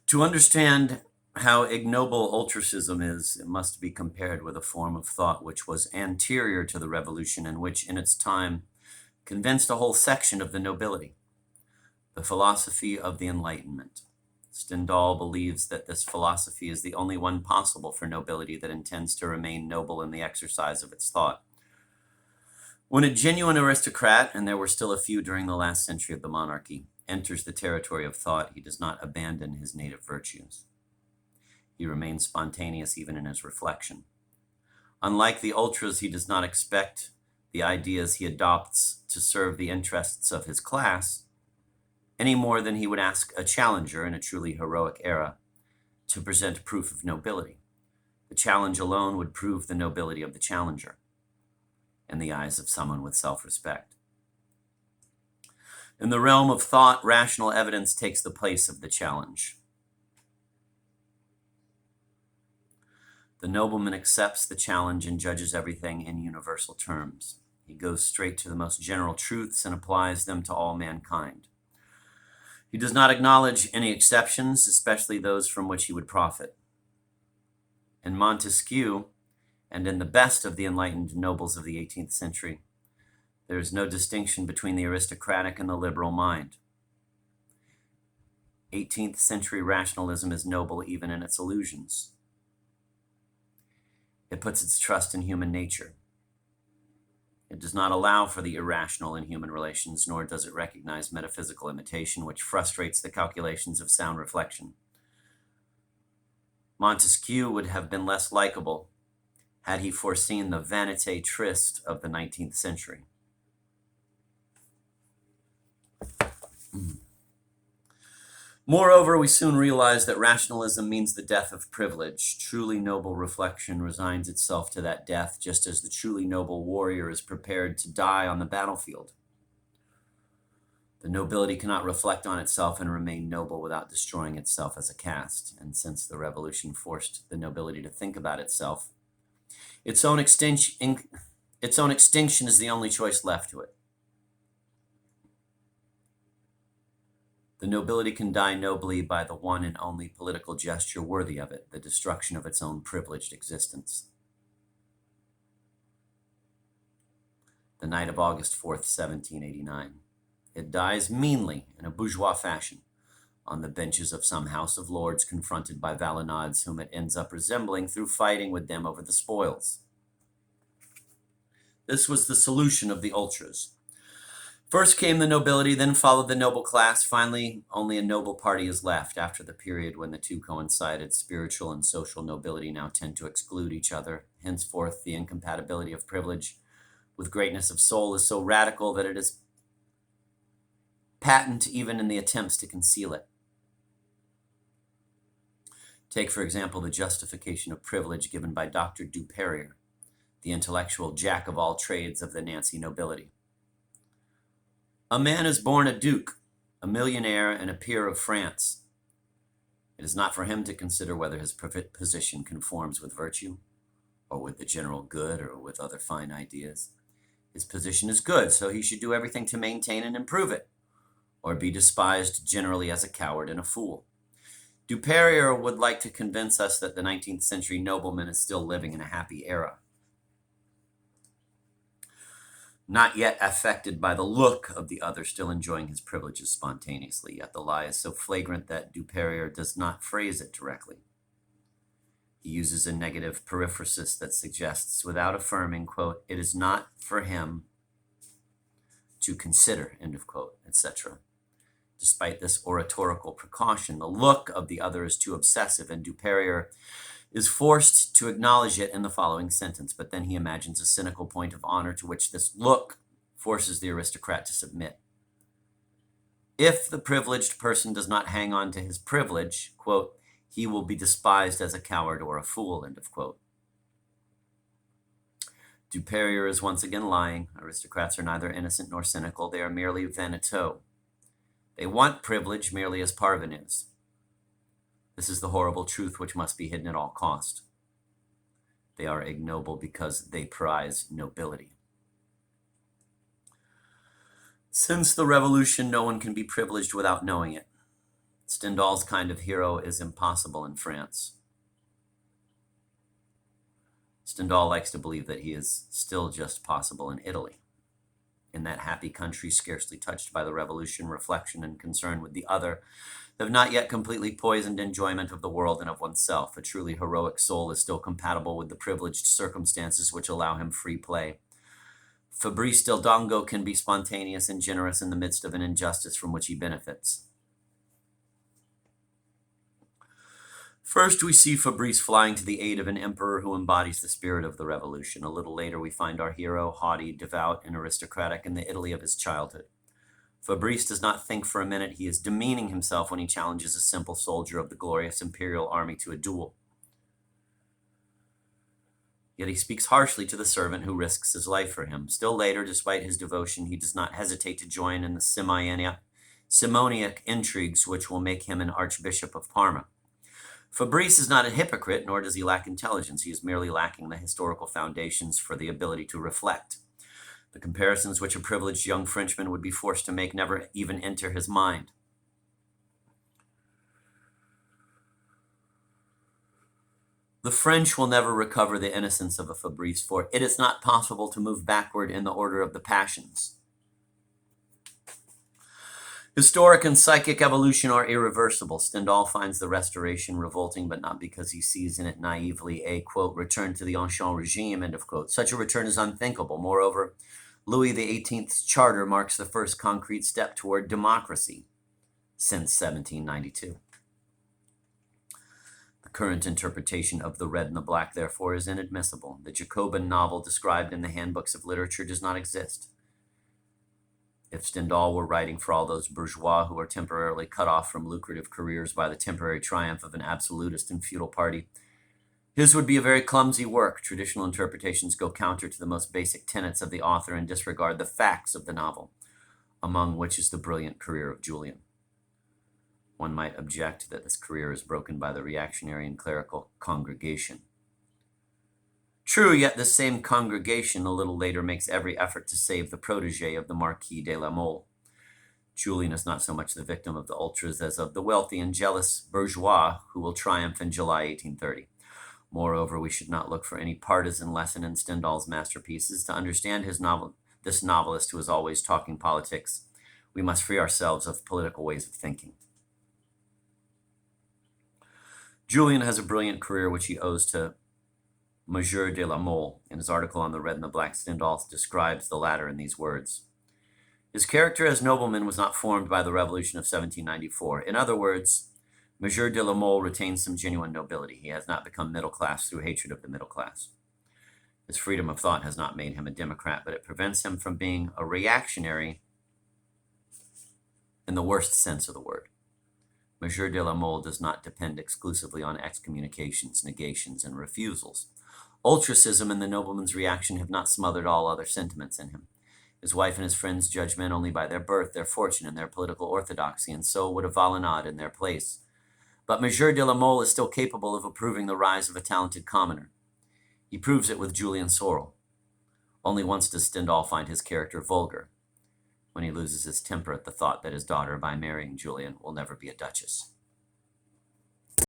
To understand how ignoble ultracism is, it must be compared with a form of thought which was anterior to the revolution and which, in its time, convinced a whole section of the nobility, the philosophy of the Enlightenment. Stendhal believes that this philosophy is the only one possible for nobility that intends to remain noble in the exercise of its thought. When a genuine aristocrat, and there were still a few during the last century of the monarchy, enters the territory of thought, he does not abandon his native virtues. He remains spontaneous even in his reflection. Unlike the ultras, he does not expect the ideas he adopts to serve the interests of his class, any more than he would ask a challenger in a truly heroic era to present proof of nobility. The challenge alone would prove the nobility of the challenger in the eyes of someone with self-respect. In the realm of thought, rational evidence takes the place of the challenge. The nobleman accepts the challenge and judges everything in universal terms. He goes straight to the most general truths and applies them to all mankind. He does not acknowledge any exceptions, especially those from which he would profit. In Montesquieu, and in the best of the enlightened nobles of the 18th century, there is no distinction between the aristocratic and the liberal mind. 18th century rationalism is noble even in its illusions. It puts its trust in human nature. It does not allow for the irrational in human relations, nor does it recognize metaphysical imitation, which frustrates the calculations of sound reflection. Montesquieu would have been less likable had he foreseen the vanité triste of the 19th century. Moreover, we soon realize that rationalism means the death of privilege. Truly noble reflection resigns itself to that death, just as the truly noble warrior is prepared to die on the battlefield. The nobility cannot reflect on itself and remain noble without destroying itself as a caste. And since the revolution forced the nobility to think about itself, its own extinction is the only choice left to it. The nobility can die nobly by the one and only political gesture worthy of it, the destruction of its own privileged existence. The night of August 4th, 1789. It dies meanly, in a bourgeois fashion, on the benches of some House of Lords confronted by Vallenauds whom it ends up resembling through fighting with them over the spoils. This was the solution of the ultras. First came the nobility, then followed the noble class. Finally, only a noble party is left. After the period when the two coincided, spiritual and social nobility now tend to exclude each other. Henceforth, the incompatibility of privilege with greatness of soul is so radical that it is patent even in the attempts to conceal it. Take, for example, the justification of privilege given by Dr. Duperrier, the intellectual jack of all trades of the Nancy nobility. A man is born a duke, a millionaire, and a peer of France. It is not for him to consider whether his position conforms with virtue, or with the general good, or with other fine ideas. His position is good, so he should do everything to maintain and improve it, or be despised generally as a coward and a fool. Duperrier would like to convince us that the 19th century nobleman is still living in a happy era, not yet affected by the look of the other, still enjoying his privileges spontaneously. Yet the lie is so flagrant that Duperrier does not phrase it directly. He uses a negative periphrasis that suggests, without affirming, quote, it is not for him to consider, end of quote, etc. Despite this oratorical precaution, the look of the other is too obsessive, and Duperrier is forced to acknowledge it in the following sentence, but then he imagines a cynical point of honor to which this look forces the aristocrat to submit. If the privileged person does not hang on to his privilege, quote, he will be despised as a coward or a fool, end of quote. Duperrier is once again lying. Aristocrats are neither innocent nor cynical. They are merely vaniteux. They want privilege merely as parvenus. This is the horrible truth which must be hidden at all cost. They are ignoble because they prize nobility. Since the revolution, no one can be privileged without knowing it. Stendhal's kind of hero is impossible in France. Stendhal likes to believe that he is still just possible in Italy. In that happy country scarcely touched by the revolution, reflection and concern with the other have not yet completely poisoned enjoyment of the world and of oneself. A truly heroic soul is still compatible with the privileged circumstances which allow him free play. Fabrice del Dongo can be spontaneous and generous in the midst of an injustice from which he benefits. First, we see Fabrice flying to the aid of an emperor who embodies the spirit of the revolution. A little later, we find our hero, haughty, devout, and aristocratic in the Italy of his childhood. Fabrice does not think for a minute. He is demeaning himself when he challenges a simple soldier of the glorious imperial army to a duel. Yet he speaks harshly to the servant who risks his life for him. Still later, despite his devotion, he does not hesitate to join in the simoniac intrigues which will make him an archbishop of Parma. Fabrice is not a hypocrite, nor does he lack intelligence. He is merely lacking the historical foundations for the ability to reflect. The comparisons which a privileged young Frenchman would be forced to make never even enter his mind. The French will never recover the innocence of a Fabrice, for it is not possible to move backward in the order of the passions. Historic and psychic evolution are irreversible. Stendhal finds the restoration revolting, but not because he sees in it naively a, quote, return to the ancien regime, end of quote. Such a return is unthinkable. Moreover, Louis XVIII's charter marks the first concrete step toward democracy since 1792. The current interpretation of the red and the black, therefore, is inadmissible. The Jacobin novel described in the handbooks of literature does not exist. If Stendhal were writing for all those bourgeois who are temporarily cut off from lucrative careers by the temporary triumph of an absolutist and feudal party, his would be a very clumsy work. Traditional interpretations go counter to the most basic tenets of the author and disregard the facts of the novel, among which is the brilliant career of Julian. One might object that this career is broken by the reactionary and clerical congregation. True, yet this same congregation a little later makes every effort to save the protégé of the Marquis de la Mole. Julian is not so much the victim of the ultras as of the wealthy and jealous bourgeois who will triumph in July 1830. Moreover, we should not look for any partisan lesson in Stendhal's masterpieces. To understand this novelist who is always talking politics, we must free ourselves of political ways of thinking. Julian has a brilliant career which he owes to Monsieur de la Mole. In his article on the red and the black, Stendhal describes the latter in these words. His character as nobleman was not formed by the Revolution of 1794. In other words, Monsieur de la Mole retains some genuine nobility. He has not become middle class through hatred of the middle class. His freedom of thought has not made him a Democrat, but it prevents him from being a reactionary in the worst sense of the word. Monsieur de la Mole does not depend exclusively on excommunications, negations, and refusals. Ultracism and the nobleman's reaction have not smothered all other sentiments in him. His wife and his friends judge men only by their birth, their fortune, and their political orthodoxy, and so would a Valenod in their place. But Monsieur de la Mole is still capable of approving the rise of a talented commoner. He proves it with Julian Sorel. Only once does Stendhal find his character vulgar, when he loses his temper at the thought that his daughter, by marrying Julian, will never be a duchess.